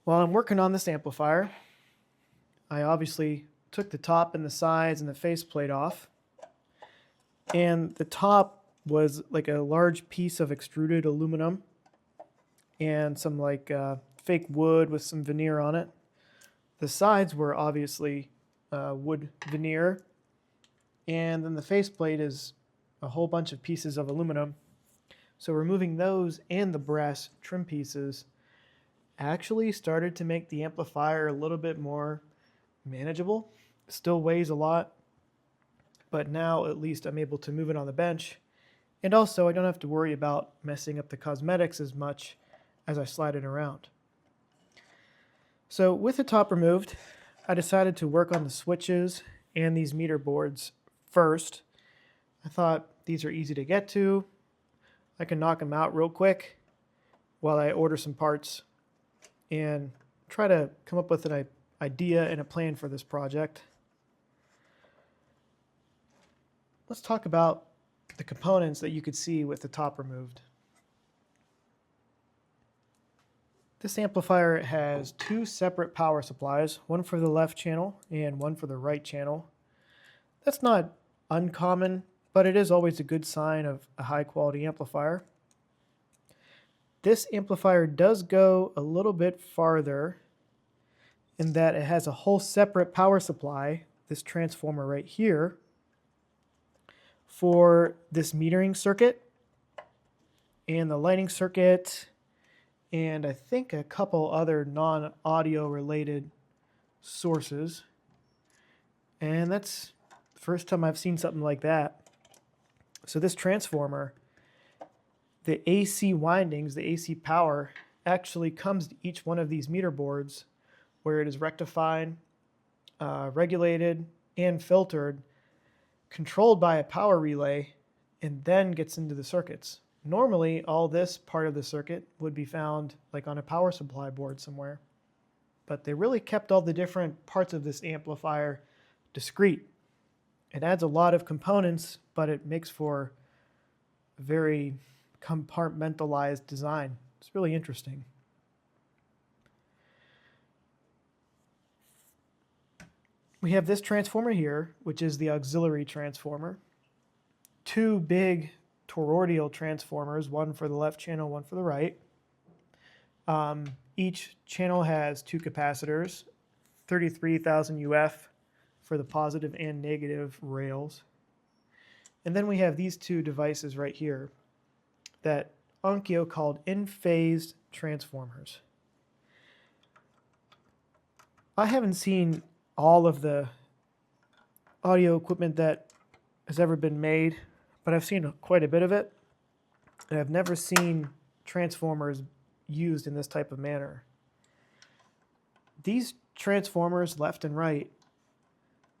While I'm working on this amplifier, I obviously took the top and the sides and the faceplate off. And the top was like a large piece of extruded aluminum and some fake wood with some veneer on it. The sides were obviously wood veneer, and then the faceplate is a whole bunch of pieces of aluminum. So removing those and the brass trim pieces actually started to make the amplifier a little bit more manageable. It still weighs a lot, but now at least I'm able to move it on the bench. And also I don't have to worry about messing up the cosmetics as much as I slide it around. So with the top removed, I decided to work on the switches and these meter boards first. I thought these are easy to get to. I can knock them out real quick while I order some parts and try to come up with an idea and a plan for this project. Let's talk about the components that you could see with the top removed. This amplifier has two separate power supplies, one for the left channel and one for the right channel. That's not uncommon, but it is always a good sign of a high quality amplifier. This amplifier does go a little bit farther in that it has a whole separate power supply, this transformer right here, for this metering circuit and the lighting circuit, and I think a couple other non-audio related sources. And that's the first time I've seen something like that. So this transformer, the AC windings, the AC power, actually comes to each one of these meter boards where it is rectified, regulated, and filtered, controlled by a power relay, and then gets into the circuits. Normally, all this part of the circuit would be found like on a power supply board somewhere, but they really kept all the different parts of this amplifier discrete. It adds a lot of components, but it makes for a very compartmentalized design. It's really interesting. We have this transformer here, which is the auxiliary transformer. Two big toroidal transformers, one for the left channel, one for the right. Each channel has two capacitors, 33,000 UF for the positive and negative rails. And then we have these two devices right here that Onkyo called in-phase transformers. I haven't seen all of the audio equipment that has ever been made, but I've seen quite a bit of it, and I've never seen transformers used in this type of manner. These transformers, left and right,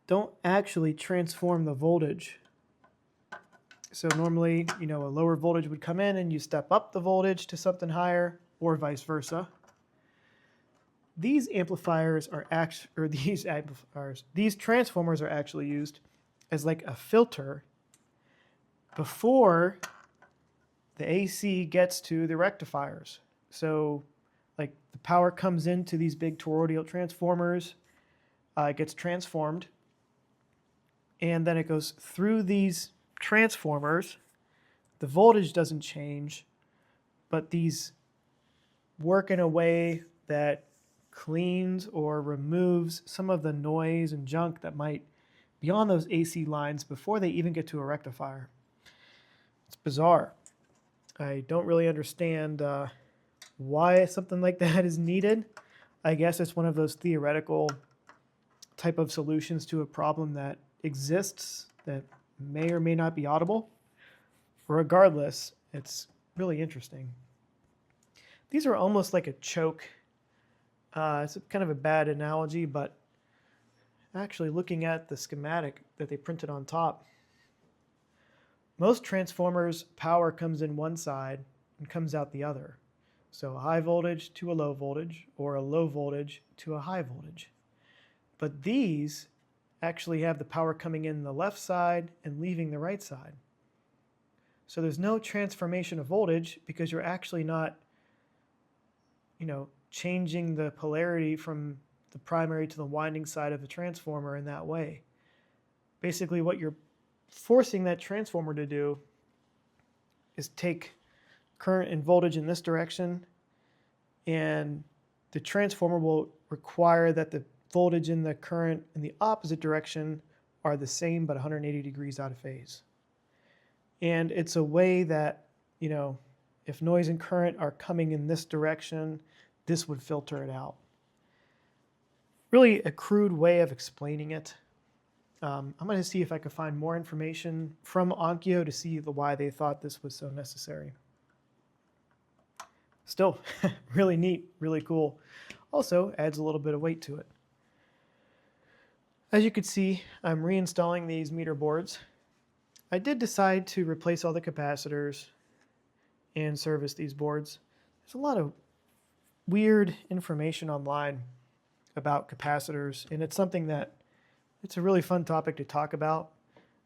don't actually transform the voltage. So normally, a lower voltage would come in and you step up the voltage to something higher, or vice versa. These amplifiers are these transformers are actually used as like a filter before the AC gets to the rectifiers. So like the power comes into these big toroidal transformers, it gets transformed, and then it goes through these transformers. The voltage doesn't change, but these work in a way that cleans or removes some of the noise and junk that might be on those AC lines before they even get to a rectifier. It's bizarre. I don't really understand why something like that is needed. I guess it's one of those theoretical type of solutions to a problem that exists that may or may not be audible. Regardless, it's really interesting. These are almost like a choke. It's kind of a bad analogy, but actually looking at the schematic that they printed on top, most transformers, power comes in one side and comes out the other. So a high voltage to a low voltage, or a low voltage to a high voltage. But these actually have the power coming in the left side and leaving the right side. So there's no transformation of voltage because you're actually not, changing the polarity from the primary to the winding side of the transformer in that way. Basically, what you're forcing that transformer to do is take current and voltage in this direction, and the transformer will require that the voltage and the current in the opposite direction are the same but 180 degrees out of phase. And it's a way that, you know, if noise and current are coming in this direction, this would filter it out. Really a crude way of explaining it. I'm going to see if I can find more information from Onkyo to see why they thought this was so necessary. Still, really neat, really cool. Also adds a little bit of weight to it. As you can see, I'm reinstalling these meter boards. I did decide to replace all the capacitors and service these boards. There's a lot of weird information online about capacitors, and it's something that it's a really fun topic to talk about.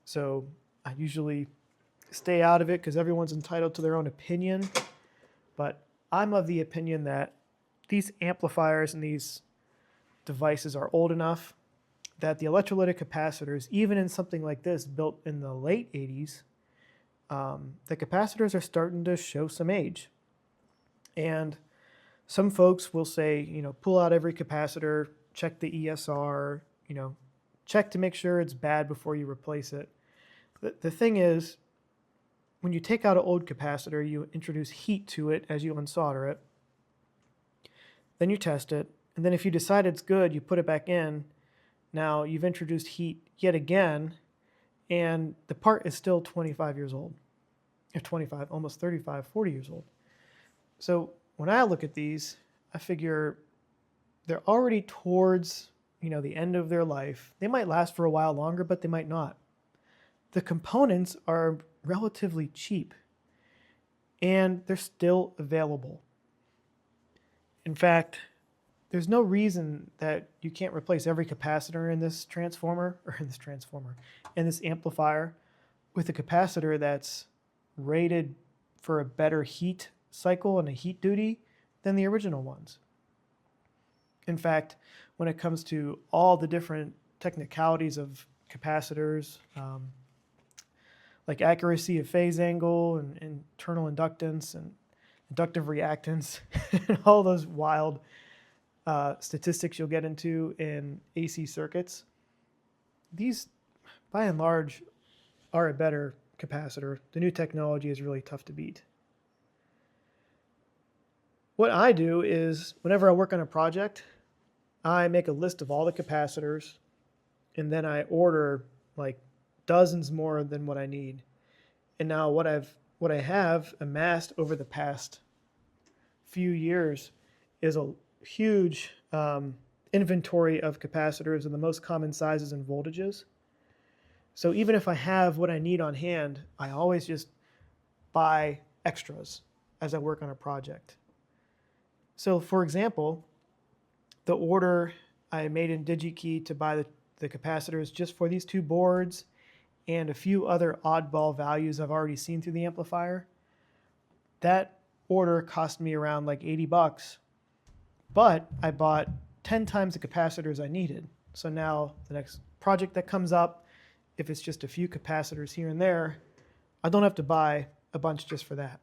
So I usually stay out of it because everyone's entitled to their own opinion. But I'm of the opinion that these amplifiers and these devices are old enough that the electrolytic capacitors, even in something like this built in the late 80s, the capacitors are starting to show some age. And some folks will say, you know, pull out every capacitor, check the ESR, you know, check to make sure it's bad before you replace it. The thing is, when you take out an old capacitor, you introduce heat to it as you unsolder it. Then you test it. And then if you decide it's good, you put it back in. Now you've introduced heat yet again, and the part is still 25 years old. Or 25, almost 35, 40 years old. So when I look at these, I figure they're already towards, you know, the end of their life. They might last for a while longer, but they might not. The components are relatively cheap, and they're still available. In fact, there's no reason that you can't replace every capacitor in this transformer, in this amplifier, with a capacitor that's rated for a better heat cycle and a heat duty than the original ones. In fact, when it comes to all the different technicalities of capacitors, like accuracy of phase angle and internal inductance and inductive reactance, and all those wild statistics you'll get into in AC circuits, these, by and large, are a better capacitor. The new technology is really tough to beat. What I do is, whenever I work on a project, I make a list of all the capacitors, and then I order like dozens more than what I need. And now what I have amassed over the past few years is a huge inventory of capacitors in the most common sizes and voltages. So even if I have what I need on hand, I always just buy extras as I work on a project. So for example, the order I made in DigiKey to buy the capacitors just for these two boards and a few other oddball values I've already seen through the amplifier, that order cost me around like $80, but I bought 10 times the capacitors I needed. So now the next project that comes up, if it's just a few capacitors here and there, I don't have to buy a bunch just for that.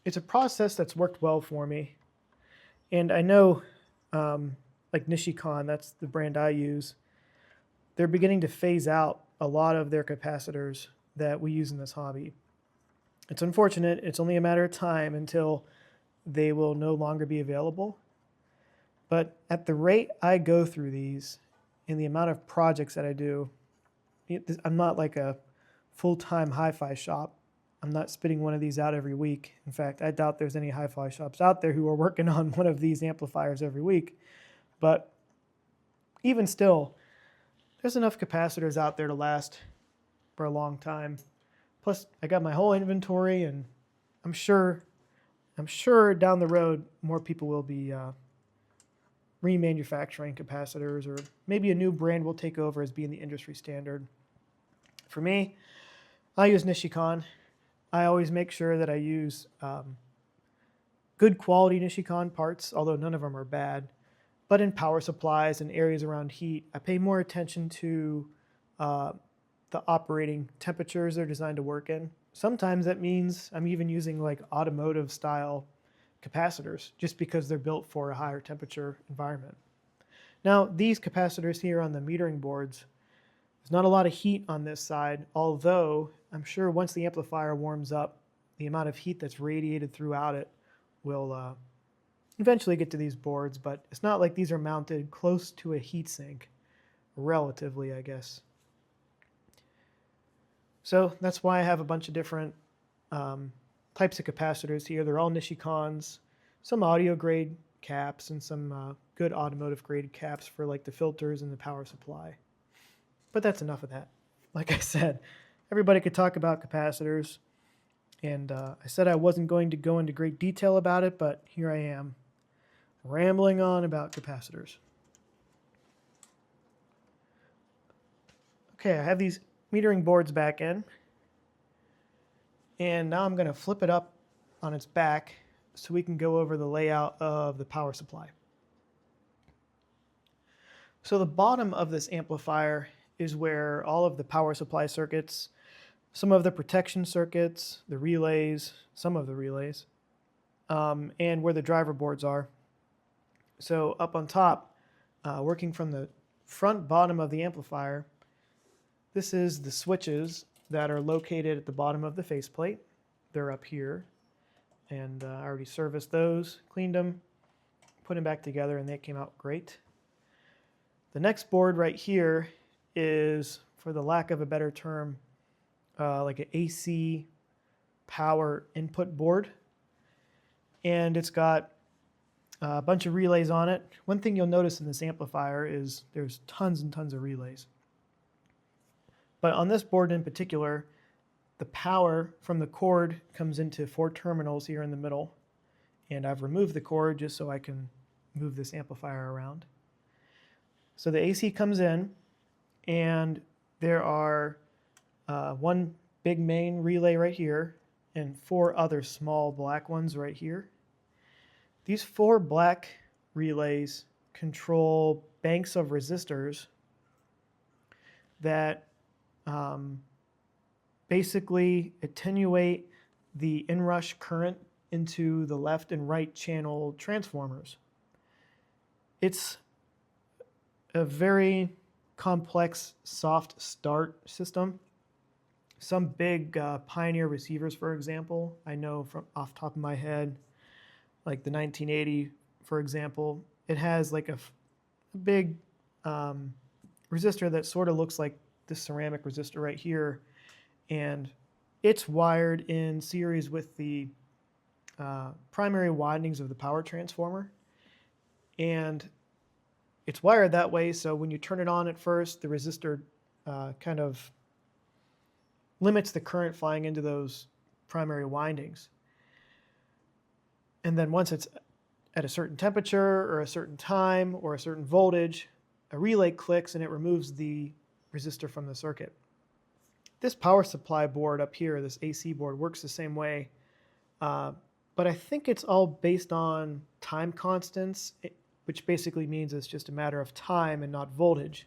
It's a process that's worked well for me. And I know like Nishikon, that's the brand I use, they're beginning to phase out a lot of their capacitors that we use in this hobby. It's unfortunate. It's only a matter of time until they will no longer be available. But at the rate I go through these and the amount of projects that I do, I'm not like a full-time hi-fi shop. I'm not spitting one of these out every week. In fact, I doubt there's any hi-fi shops out there who are working on one of these amplifiers every week. But even still, there's enough capacitors out there to last for a long time. Plus, I got my whole inventory, and I'm sure down the road more people will be remanufacturing capacitors, or maybe a new brand will take over as being the industry standard. For me, I use Nishikon. I always make sure that I use good quality Nishikon parts, although none of them are bad. But in power supplies and areas around heat, I pay more attention to the operating temperatures they're designed to work in. Sometimes that means I'm even using like automotive style capacitors just because they're built for a higher temperature environment. Now, these capacitors here on the metering boards, there's not a lot of heat on this side, although I'm sure once the amplifier warms up, the amount of heat that's radiated throughout it will eventually get to these boards, but it's not like these are mounted close to a heatsink, relatively, I guess. So that's why I have a bunch of different types of capacitors here. They're all Nishikons, some audio grade caps, and some good automotive grade caps for like the filters and the power supply. But that's enough of that. Like I said, everybody could talk about capacitors, and I said I wasn't going to go into great detail about it, but here I am, rambling on about capacitors. Okay, I have these metering boards back in, and now I'm going to flip it up on its back so we can go over the layout of the power supply. So the bottom of this amplifier is where all of the power supply circuits, some of the protection circuits, the relays, some of the relays, and where the driver boards are. So up on top, working from the front bottom of the amplifier, this is the switches that are located at the bottom of the faceplate. They're up here, and I already serviced those, cleaned them, put them back together, and they came out great. The next board right here is, for the lack of a better term, like an AC power input board, and it's got a bunch of relays on it. One thing you'll notice in this amplifier is there's tons and tons of relays. But on this board in particular, the power from the cord comes into 4 terminals here in the middle, and I've removed the cord just so I can move this amplifier around. So the AC comes in, and there are one big main relay right here and 4 other small black ones right here. These 4 black relays control banks of resistors that basically attenuate the inrush current into the left and right channel transformers. It's a very complex soft start system. Some big Pioneer receivers, for example, I know from off the top of my head, like the 1980, for example, it has like a big resistor that sort of looks like this ceramic resistor right here, and it's wired in series with the primary windings of the power transformer, and it's wired that way so when you turn it on at first, the resistor kind of limits the current flying into those primary windings. And then once it's at a certain temperature or a certain time or a certain voltage, a relay clicks and it removes the resistor from the circuit. This power supply board up here, this AC board, works the same way, but I think it's all based on time constants, which basically means it's just a matter of time and not voltage.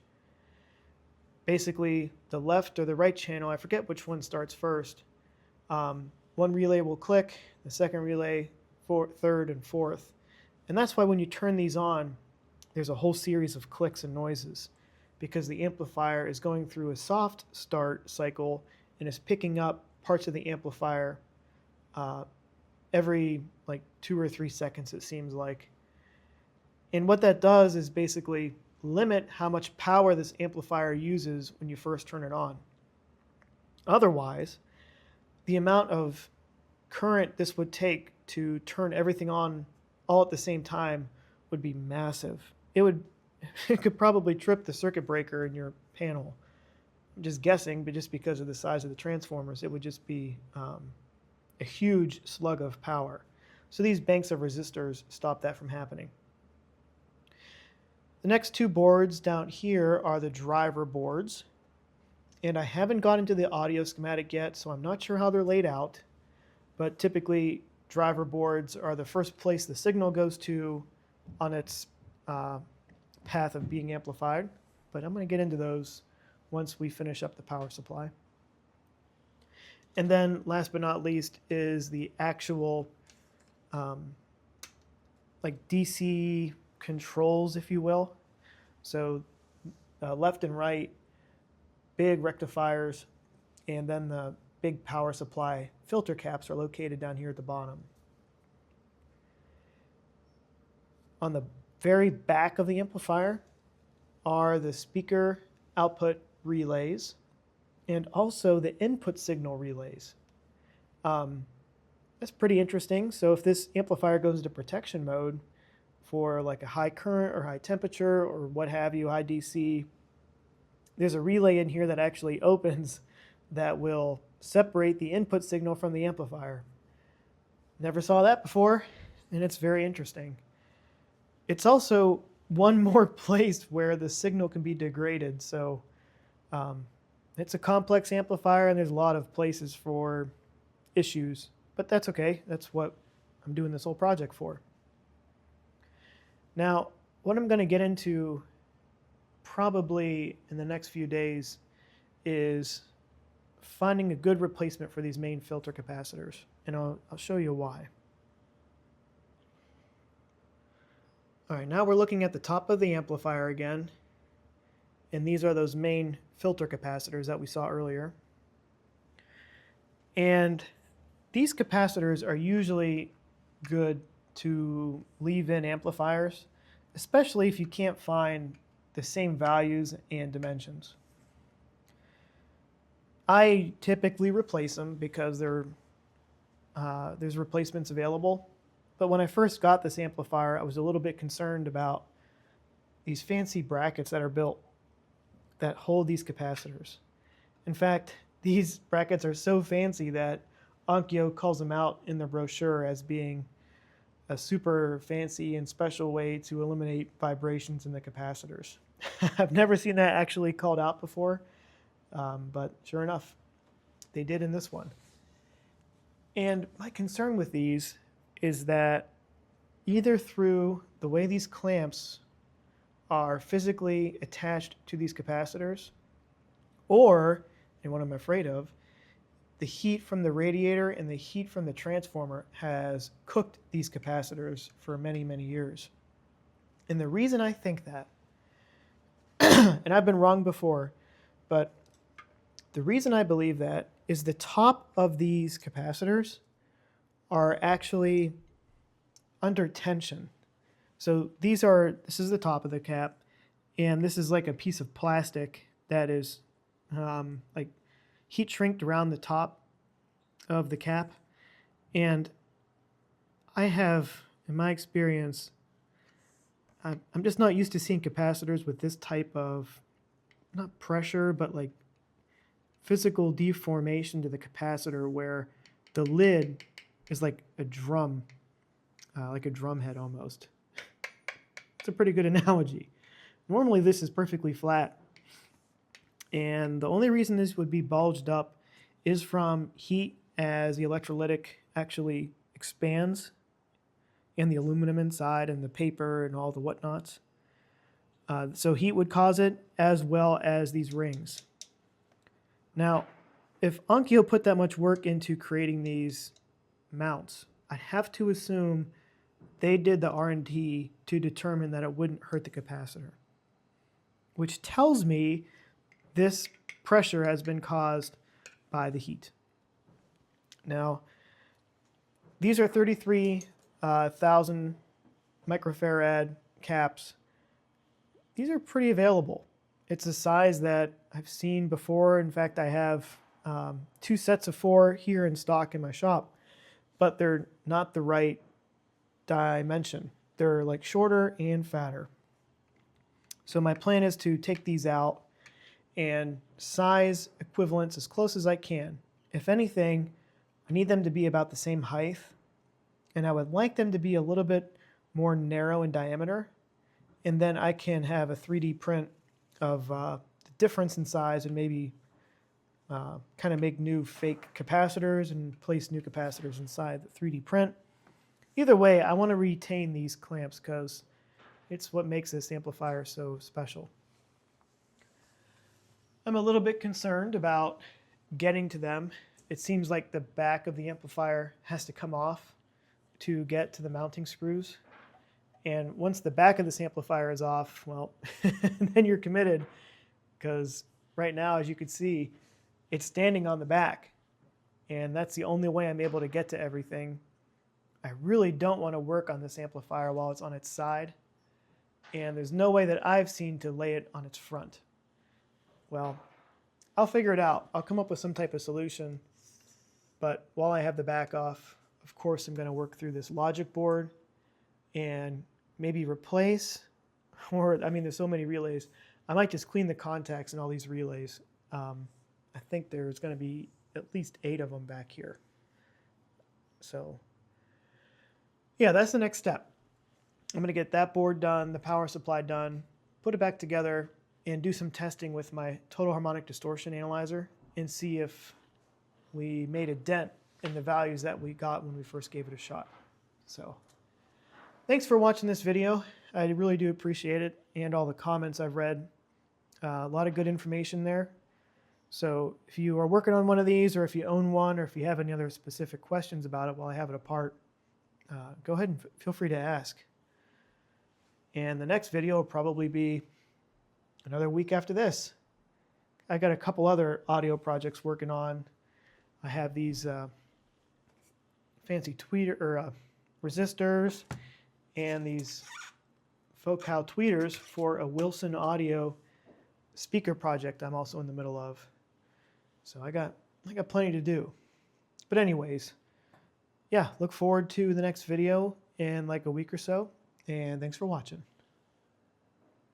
Basically, the left or the right channel, I forget which one starts first, one relay will click, the second relay, third and fourth. And that's why when you turn these on, there's a whole series of clicks and noises, because the amplifier is going through a soft start cycle and is picking up parts of the amplifier every like 2 or 3 seconds, it seems like. And what that does is basically limit how much power this amplifier uses when you first turn it on. Otherwise, the amount of current this would take to turn everything on all at the same time would be massive. It could probably trip the circuit breaker in your panel. I'm just guessing, but just because of the size of the transformers, it would just be a huge slug of power. So these banks of resistors stop that from happening. The next 2 boards down here are the driver boards, and I haven't got into the audio schematic yet, so I'm not sure how they're laid out, but typically driver boards are the first place the signal goes to on its path of being amplified. But I'm going to get into those once we finish up the power supply. And then last but not least is the actual like DC controls, if you will. So left and right, big rectifiers, and then the big power supply filter caps are located down here at the bottom. On the very back of the amplifier are the speaker output relays and also the input signal relays. That's pretty interesting. So if this amplifier goes into protection mode for like a high current or high temperature or what have you, high DC, there's a relay in here that actually opens that will separate the input signal from the amplifier. Never saw that before, and it's very interesting. It's also one more place where the signal can be degraded. So it's a complex amplifier, and there's a lot of places for issues. But that's okay. That's what I'm doing this whole project for. Now, what I'm going to get into probably in the next few days is finding a good replacement for these main filter capacitors. And I'll show you why. All right, now we're looking at the top of the amplifier again. And these are those main filter capacitors that we saw earlier. And these capacitors are usually good to leave in amplifiers, especially if you can't find the same values and dimensions. I typically replace them because there's replacements available. But when I first got this amplifier, I was a little bit concerned about these fancy brackets that are built that hold these capacitors. In fact, these brackets are so fancy that Onkyo calls them out in the brochure as being a super fancy and special way to eliminate vibrations in the capacitors. I've never seen that actually called out before, but sure enough, they did in this one. And my concern with these is that either through the way these clamps are physically attached to these capacitors, or, and what I'm afraid of, the heat from the radiator and the heat from the transformer has cooked these capacitors for many, many years. And the reason I think that, and I've been wrong before, but the reason I believe that is the top of these capacitors are actually under tension. So this is the top of the cap, and this is like a piece of plastic that is like heat shrinked around the top of the cap. And I have, in my experience, I'm just not used to seeing capacitors with this type of, not pressure, but like physical deformation to the capacitor where the lid is like a drum head almost. It's a pretty good analogy. Normally this is perfectly flat. And the only reason this would be bulged up is from heat as the electrolytic actually expands and the aluminum inside and the paper and all the whatnots. So heat would cause it, as well as these rings. Now, if Onkyo put that much work into creating these mounts, I'd have to assume they did the R&D to determine that it wouldn't hurt the capacitor, which tells me this pressure has been caused by the heat. Now, these are 33,000 microfarad caps. These are pretty available. It's a size that I've seen before. In fact, I have 2 sets of 4 here in stock in my shop, but they're not the right dimension. They're like shorter and fatter. So my plan is to take these out and size equivalents as close as I can. If anything, I need them to be about the same height, and I would like them to be a little bit more narrow in diameter, and then I can have a 3D print of the difference in size and maybe kind of make new fake capacitors and place new capacitors inside the 3D print. Either way, I want to retain these clamps because it's what makes this amplifier so special. I'm a little bit concerned about getting to them. It seems like the back of the amplifier has to come off to get to the mounting screws. And once the back of this amplifier is off, well, then you're committed, because right now, as you can see, it's standing on the back. And that's the only way I'm able to get to everything. I really don't want to work on this amplifier while it's on its side. And there's no way that I've seen to lay it on its front. Well, I'll figure it out. I'll come up with some type of solution. But while I have the back off, of course, I'm going to work through this logic board and maybe replace, or I mean, there's so many relays. I might just clean the contacts in all these relays. I think there's going to be at least 8 of them back here. So yeah, that's the next step. I'm going to get that board done, the power supply done, put it back together, and do some testing with my total harmonic distortion analyzer and see if we made a dent in the values that we got when we first gave it a shot. So thanks for watching this video. I really do appreciate it, and all the comments I've read. A lot of good information there. So if you are working on one of these, or if you own one, or if you have any other specific questions about it while I have it apart, go ahead and feel free to ask. And the next video will probably be another week after this. I got a couple other audio projects working on. I have these fancy tweeter or resistors and these Focal tweeters for a Wilson Audio speaker project I'm also in the middle of. So I got plenty to do. But anyways, yeah, look forward to the next video in like a week or so, and thanks for watching.